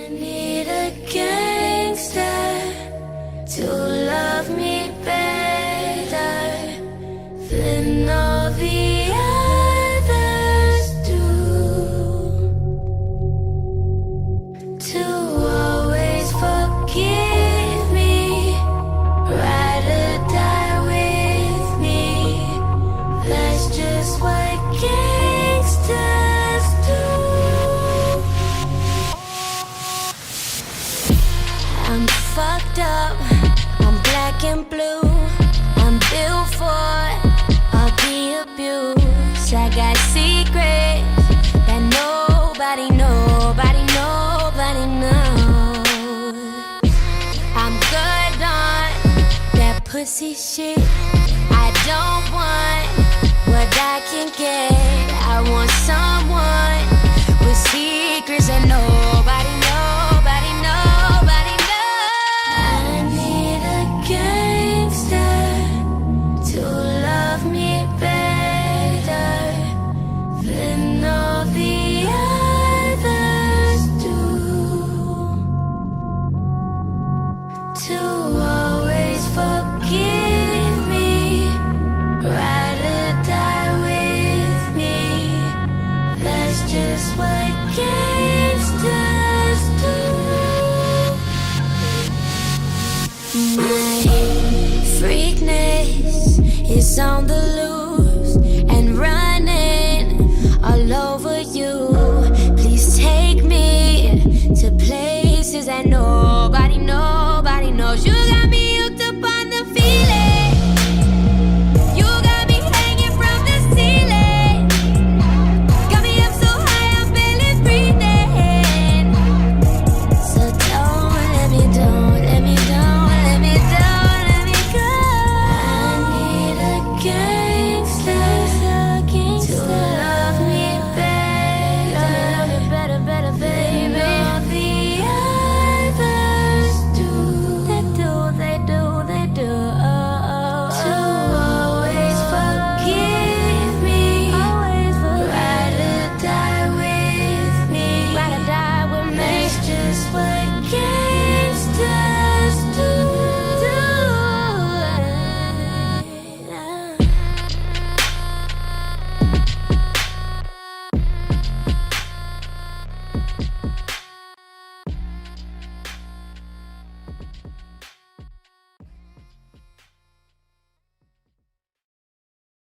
need a gangster to love me better than all the others do, to always forgive me, ride or die with me. That's just what gangsters do. I'm fucked up, I'm black and blue, I'm built for all the abuse. I got secrets that nobody knows. I'm good on that pussy shit. I don't want what I can get. I want someone with secrets that nobody knows. I need a gangster to love me better than all the others do, to always forgive me, ride or die with me. That's just what gangsters do. My freakness is on the loose and running all over you. Please take me to places that nobody knows. You got me